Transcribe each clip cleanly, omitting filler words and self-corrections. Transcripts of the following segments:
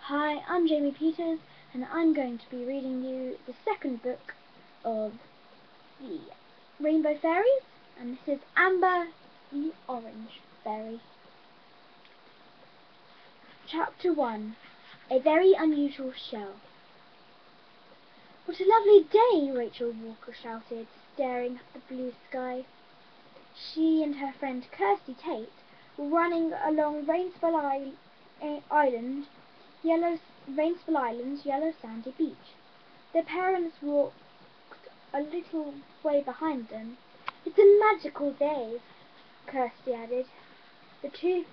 Hi, I'm Jamie Peters, and I'm going to be reading you the second book of the Rainbow Fairies, and this is Amber the Orange Fairy. Chapter 1. A Very Unusual Shell. What a lovely day, Rachel Walker shouted, staring at the blue sky. She and her friend Kirsty Tate were running along Rainsville Island's yellow sandy beach. Their parents walked a little way behind them. "It's a magical day," Kirsty added. The two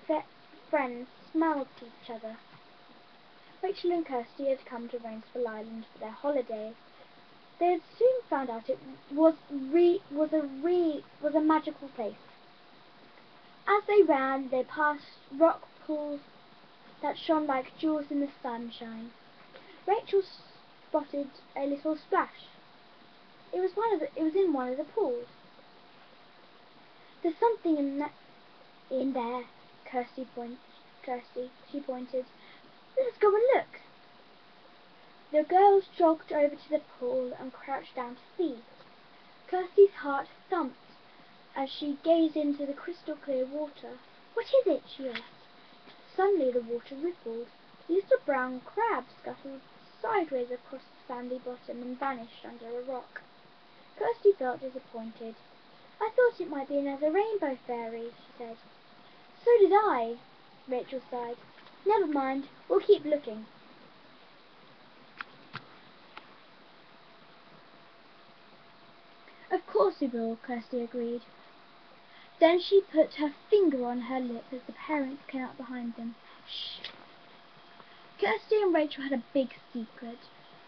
friends smiled at each other. Rachel and Kirsty had come to Rainsville Island for their holiday. They had soon found out it was a magical place. As they ran, they passed rock pools that shone like jewels in the sunshine. Rachel spotted a little splash. It was in one of the pools. "There's something in there," she pointed. "Let's go and look." The girls jogged over to the pool and crouched down to see. Kirsty's heart thumped as she gazed into the crystal clear water. "What is it?" she asked. Suddenly the water rippled. A little brown crab scuttled sideways across the sandy bottom and vanished under a rock. Kirsty felt disappointed. "I thought it might be another rainbow fairy," she said. "So did I," Rachel sighed. "Never mind, we'll keep looking." "Of course we will," Kirsty agreed. Then she put her finger on her lip as the parents came up behind them. "Shh!" Kirsty and Rachel had a big secret.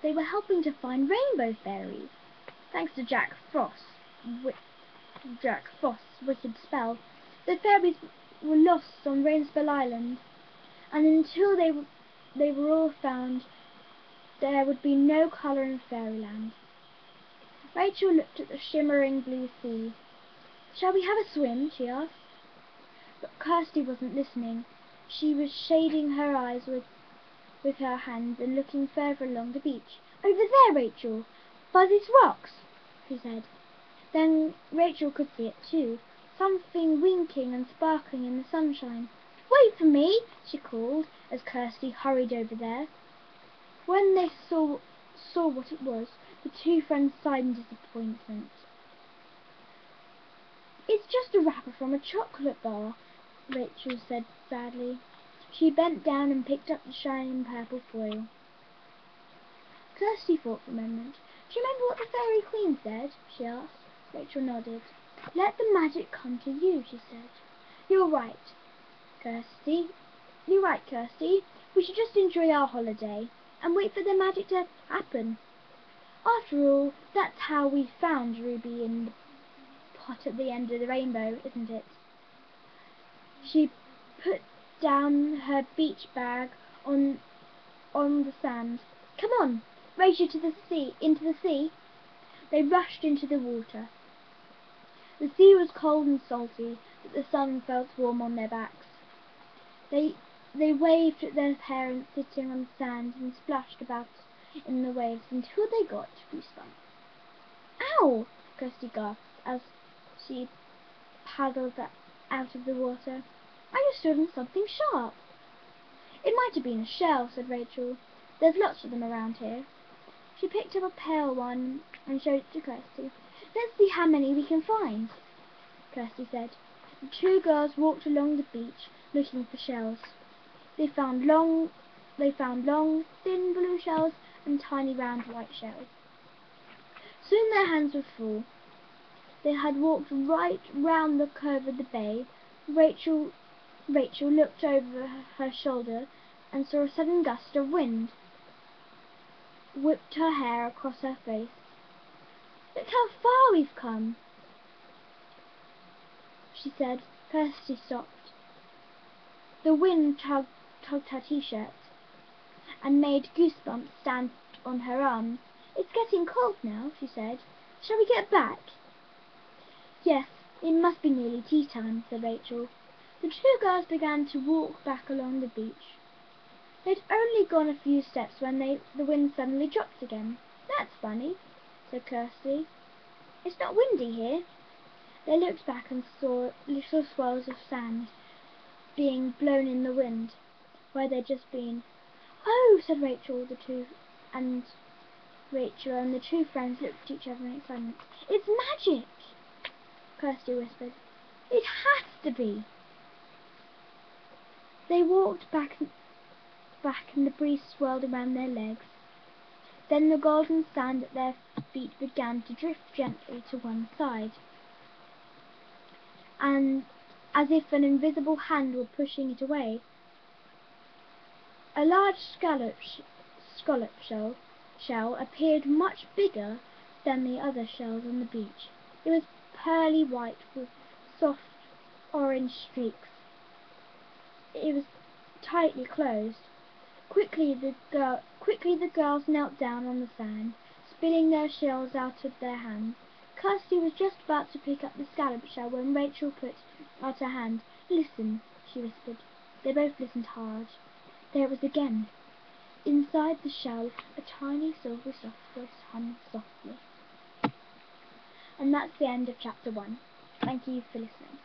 They were helping to find rainbow fairies. Thanks to Jack Frost's wicked spell, the fairies were lost on Rainsville Island, and until they were all found, there would be no colour in fairyland. Rachel looked at the shimmering blue sea. "Shall we have a swim?" she asked. But Kirsty wasn't listening. She was shading her eyes with her hands and looking further along the beach. "Over there, Rachel, by these rocks," she said. Then Rachel could see it too, something winking and sparkling in the sunshine. "Wait for me," she called as Kirsty hurried over there. When they saw what it was, the two friends sighed in disappointment. "It's just a wrapper from a chocolate bar," Rachel said sadly. She bent down and picked up the shining purple foil. Kirsty thought for a moment. "Do you remember what the Fairy Queen said?" she asked. Rachel nodded. "Let the magic come to you," she said. You're right, Kirsty. We should just enjoy our holiday and wait for the magic to happen. After all, that's how we found Ruby in the pot at the end of the rainbow, isn't it?" She put down her beach bag on the sand. "Come on, race you into the sea." They rushed into the water. The sea was cold and salty, but the sun felt warm on their backs. They waved at their parents sitting on the sand and splashed about in the waves until they got to Goosebumps. "Ow!" Kirsty gasped as she paddled out of the water. "I just stood on something sharp." "It might have been a shell," said Rachel. "There's lots of them around here." She picked up a pale one and showed it to Kirsty. "Let's see how many we can find," Kirsty said. The two girls walked along the beach looking for shells. They found long, thin blue shells and tiny round white shells. Soon their hands were full. They had walked right round the curve of the bay. Rachel looked over her shoulder and saw a sudden gust of wind whipped her hair across her face. "Look how far we've come," she said. Kirsty stopped. The wind tugged her t-shirt and made Goosebumps stand on her arms. "It's getting cold now," she said. "Shall we get back?" "Yes, it must be nearly tea time," said Rachel. The two girls began to walk back along the beach. They'd only gone a few steps when the wind suddenly dropped again. "That's funny," said Kirsty. "It's not windy here." They looked back and saw little swirls of sand being blown in the wind where they'd just been. "Oh," said Rachel and the two friends looked at each other in excitement. "It's magic," Kirsty whispered. "It has to be." They walked back and the breeze swirled around their legs. Then the golden sand at their feet began to drift gently to one side, and as if an invisible hand were pushing it away. A large scallop shell appeared much bigger than the other shells on the beach. It was pearly white with soft orange streaks. It was tightly closed. Quickly the girls knelt down on the sand, spilling their shells out of their hands. Kirsty was just about to pick up the scallop shell when Rachel put out her hand. "Listen," she whispered. They both listened hard. There it was again. Inside the shell a tiny silvery soft voice hummed softly. And that's the end of chapter 1. Thank you for listening.